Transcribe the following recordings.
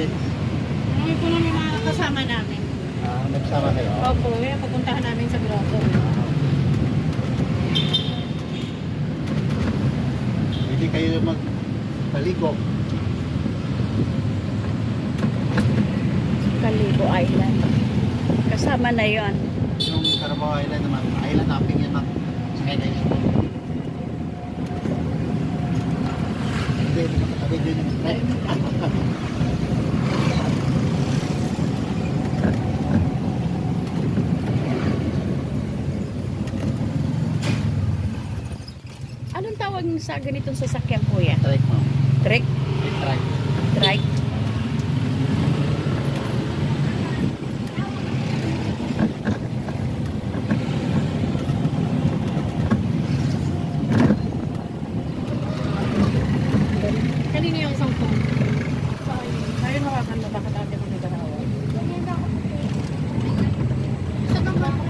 friends? Marami po namin mga kasama namin. Nagsama kayo? Opo, yung pupuntahan namin sa grotto. Pwede kayo magpaligo. Calibo Island. Kasama na yon. Yung Carabao Island naman, island hopping yan lang. Sakay kayo sa boat. Hindi makatabi din yung strike. Anong tawag sa ganitong sasakyan, kuya? Trike mo. Trek? Trike. Trike? Kanino yung isang phone? Ayun, makakanda. Bakit ate mo nagkarawa? Sa number ko.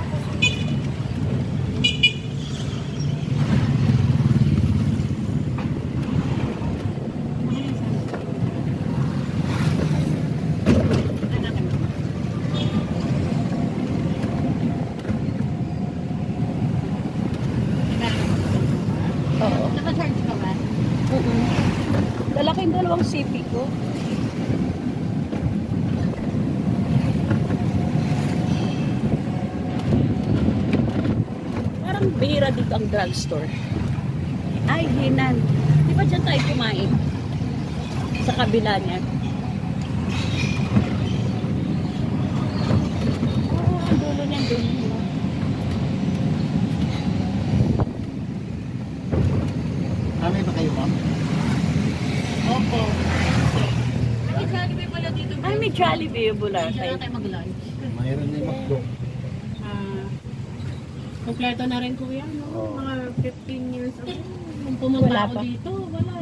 Oo. Naka-charge ka ba? Lalaking dalawang CP ko. Parang bihira dito ang drugstore. Ay, Hinan. Di ba dyan tayo kumain? Sa kabila niya. Oh, ang dulo niyan doon. Marami ba kayo, ma'am? Opo. May Jollibee pala dito. Ay, may Jollibee yung Diyan Bulacay. na tayo mag-lunch. Mayroon din McDo. Kompleto na rin kuya, no? Oo. Mga 15 years ago. Kung pumunta Wala ako pa. dito, wala.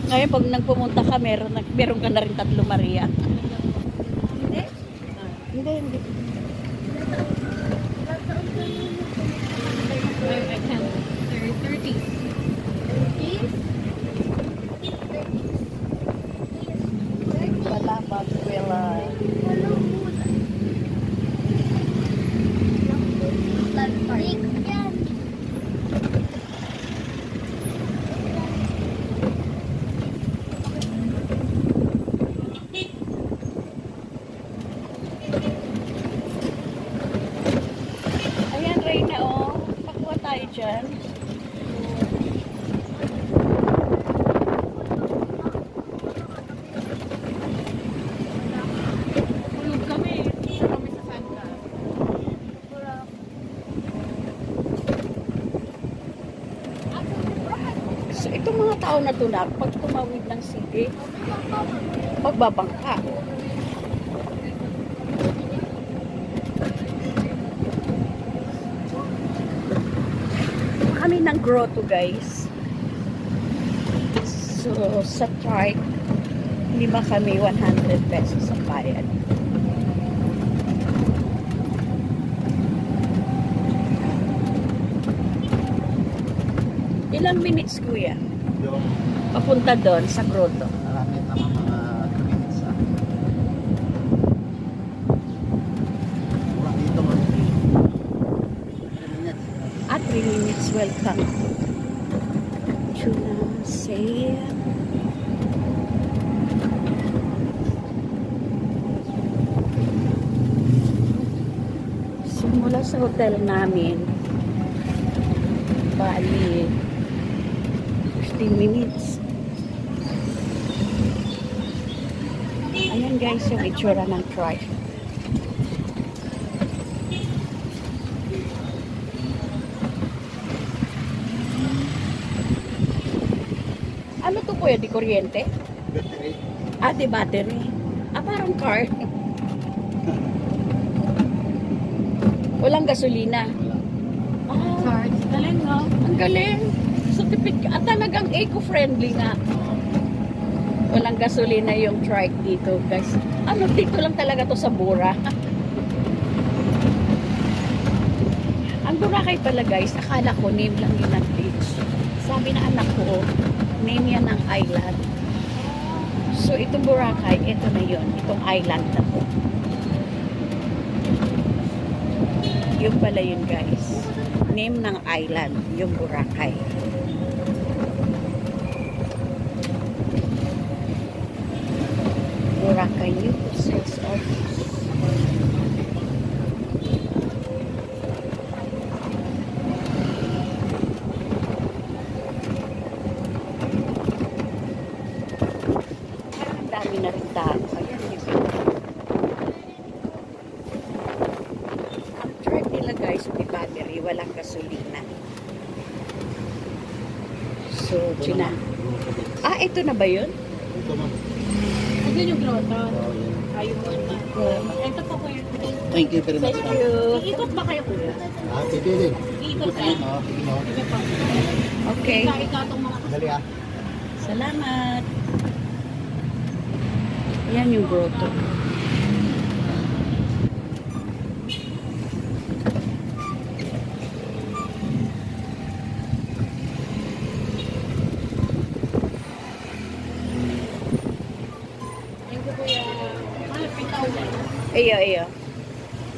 Ngayon, pag nagpumunta ka, meron ka na rin 3 Maria. Hindi? Hindi. I can't. 30. 30? Wala pa, wala. Ayan, Reyna, oh. Pakuha tayo dyan. Tulog kami. Isa kami sa Santa. So, itong mga tao na to na, pag tumawid ng sige, magbabangka. Kami ng grotto, guys. So, sa chart, 5 kami 100 pesos ang bayad. Ilang minutes, kuya? Yung Papunta doon sa grotto. marami naman mga 2 minutes. Wala dito mga 3 minutes. 3 minutes, welcome. Tuna, say. So, mula sa hotel namin, bali, 15 minutes. Ayan guys, yung itsura ng tribe. Ano to kuya? Di kuryente? Battery. Di battery. Parang car. Walang gasolina. Wala. Charge. Galing, no? Ang galing. At talagang eco-friendly nga. Walang gasolina yung trike dito, guys. Dito lang talaga to sa Bura. Ang Boracay pala, guys, akala ko name lang yun ng beach. Sabi na anak ko, name yan ng island. So, itong Boracay, ito na yon, itong island na to. Yung pala yun, guys. Name ng island, yung Boracay. Boracay Youth Sales Office. Ang dami na rin tao. Ayan, di ba? Ang truck nila, guys, may battery, walang gasolina. So, China. Ah, ito na ba yun? Ito ma'am. Ayun yung grotto. Oh, yan. Ayun po na. Ito po po yung... Thank you very much Thank ma'am. you. Iikot ba kayo kuya? Pwede din. Iikot ka? Oo, sige mo. Sige po. Okay. Ikatong mga Dali ah. Salamat. Yan yung grotto. Thank you kuya. Mahal, 3,000. Iyo, iyo.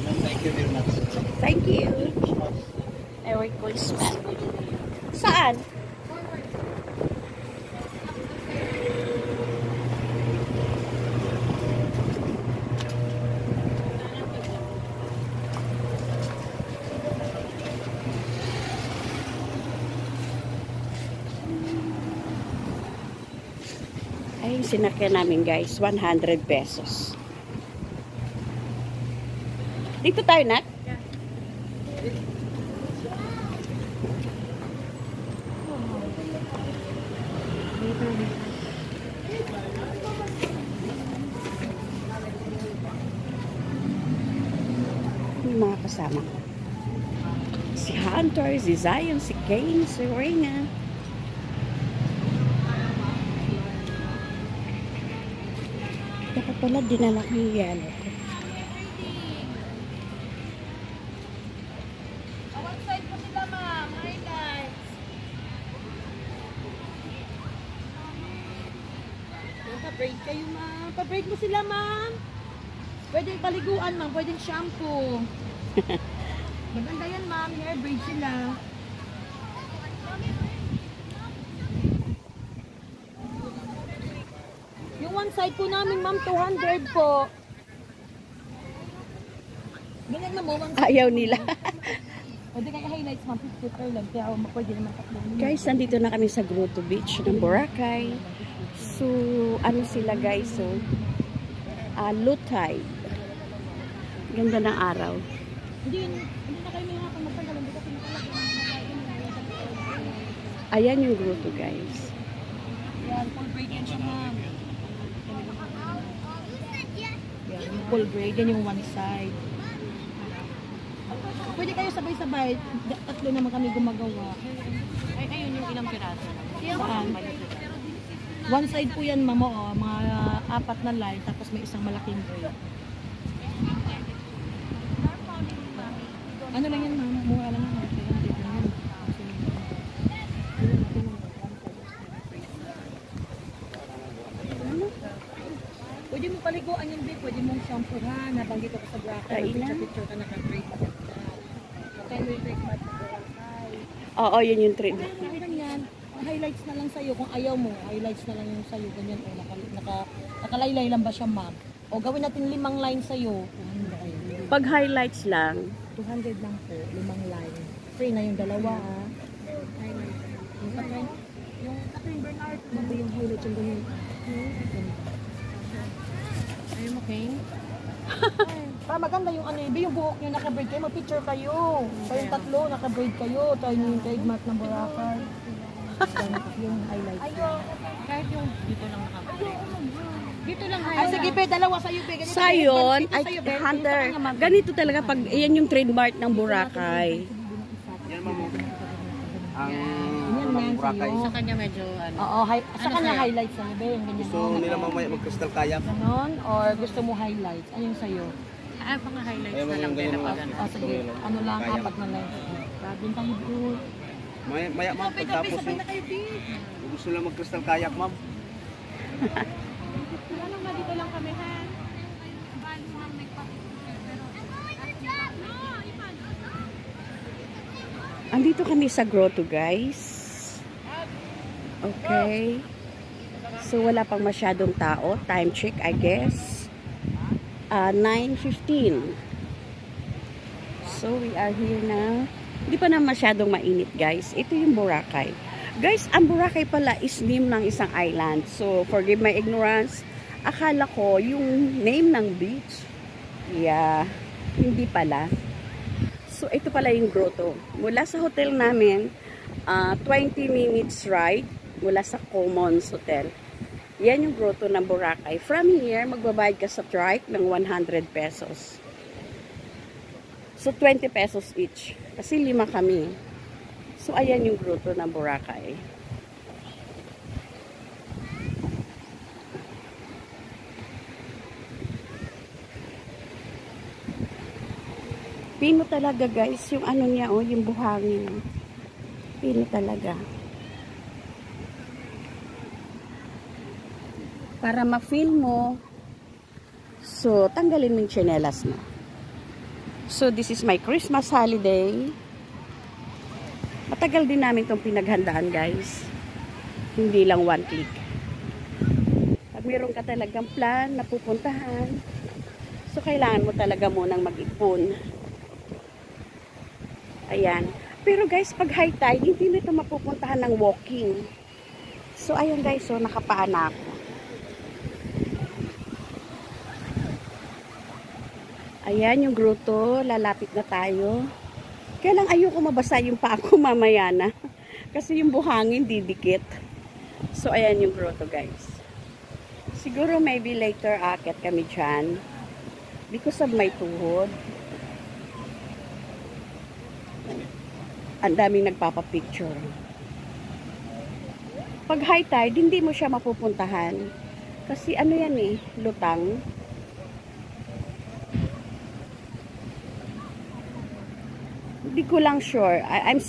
Ma'am, thank you very much. Thank you. Eric Boysman. Saan? Ay, sinakyan namin guys, 100 pesos. Dito tayo, Nat? Yung mga kasama ko. Si Hunter, si Zion, si Kane, si Reina. Dapat pala dinala ko yung yellow ko. One side po sila ma'am. Highlights. Pa-break kayo ma'am. Pa-break mo sila ma'am. Pwedeng paliguan ma'am. Pwedeng shampoo. Maganda yan ma'am. Hair braid sila. Yung one side po namin ma'am, 200 po. Ganyan na mo, one side. Ayaw nila. Pwede kayo highlights ma'am, 50 per lang. Kaya pwede naman tatlo. Guys, nandito na kami sa Grotto Beach ng Boracay. So, ano sila guys? So, low tide. Ganda ng araw. Hindi na kayo may hapon magtagal. Hindi kasi Ayan yung grotto guys. yan, full braid yan siya ma'am. Yan, yung full braid, yan yung one side. Pwede kayo sabay-sabay. Tatlo naman kami gumagawa. Ay, ayun yung ilang piraso. Saan? One side po yan ma'am, oh, mga 4 na line, tapos may isang malaking braid. Ano lang yan ma'am? Mura lang yan. Pwede mo paliguan yung babe, pwede mong shampoohan, nabanggit ako sa Boracay, picture ka naka-braid pa ka. Kaya may break mat sa Boracay. Oo, yun yung trend. Okay lang yan, highlights na lang sa'yo, kung ayaw mo, highlights na lang yung sa'yo, ganyan, o nakalaylay lang ba siya ma'am? O gawin natin 5 line sa'yo, 200. Pag highlights lang, 200 lang po, 5 line. Free na yung dalawa ha. Yung Catherine Bernard, ano yung highlights yung ganyan? Ayaw mo, Kane? Para maganda yung ano, yung buhok nyo naka-braid kayo, mag-picture kayo. Kayong tatlo, naka-braid kayo. Tayo yung trademark ng Boracay. Yung highlights. Kahit yung dito lang naka-braid. Dito lang highlights. Ay, sige, be, dalawa sa'yo, be. Ganito, Sayon, ito ay sa'yo, be. Hunter, Dito ka nga, ganito talaga pag, yan yung trademark ng Boracay. Yan ma'am. Ang Yan, Boracay. sa'yo. Sa kanya medyo ano. Oo, sa kanya highlights sa'yo, be. Yung ganyan. Gusto nila mamaya mag-crystal kayak. Ganon, or gusto mo highlights? Ayun sa'yo. Mga highlights Ayaw mo na lang yung din ganyan na pag mga- ano. O, sige. Ano lang, Kaya. 4 na lang. Grabe tayo, bro. Maya ma'am, pagtapos Sabay mo, na kayo, be. gusto lang mag-crystal kayak ma'am. lang kami, ha? Andito kami sa grotto, guys. Okay. So, wala pang masyadong tao. Time check, I guess. 9:15. So, we are here na. Hindi pa na masyadong mainit, guys. Ito yung Boracay. Guys, ang Boracay pala is name ng isang island. So, forgive my ignorance. Akala ko yung name ng beach. Yeah. Hindi pala. So, ito pala yung grotto. Mula sa hotel namin, 20 minutes ride mula sa Commons Hotel. Yan yung grotto ng Boracay. From here, magbabayad ka sa trike ng 100 pesos. So, 20 pesos each. Kasi 5 kami. So, ayan yung grotto ng Boracay. Pino talaga, guys. Yung ano niya, oh, yung buhangin. Pino talaga. Para ma-feel mo, so, tanggalin mo yung tsinelas mo. So, this is my Christmas holiday. Matagal din namin itong pinaghandaan, guys. Hindi lang one click. Pag meron ka talagang plan na pupuntahan, so, kailangan mo talaga munang mag-ipon. Ayan. Pero guys, pag high tide, hindi na ito mapupuntahan ng walking. So, ayan guys, so nakapaan na ako. Ayan yung grotto, lalapit na tayo. Kaya lang ayoko mabasa yung paa ko mamaya na. Kasi yung buhangin didikit. So, ayan yung grotto guys. Siguro maybe later akit kami dyan. Because of my tuhod. Ang daming nagpapapicture. Pag high tide, hindi mo siya mapupuntahan. Kasi ano yan eh, lutang. Hindi ko lang sure.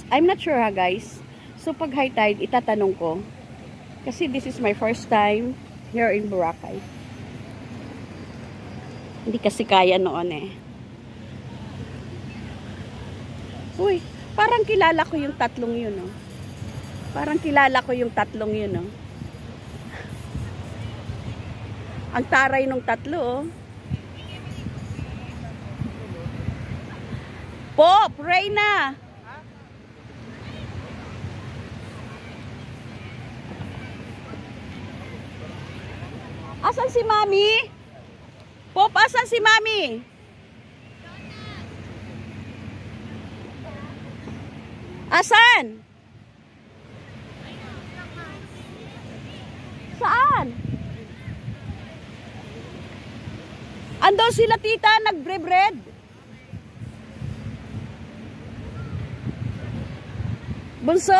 I'm not sure ha guys. So pag high tide, itatanong ko. Kasi this is my first time here in Boracay. Hindi kasi kaya noon eh. Uy! Parang kilala ko yung tatlong yun, oh. Parang kilala ko yung tatlong yun, oh. Ang taray nung tatlo, oh. Pop! Reyna! Asan si Mami? Pop, asan si Mami? Asan? Saan? Andun sila tita, nagbre-bread. Bunso!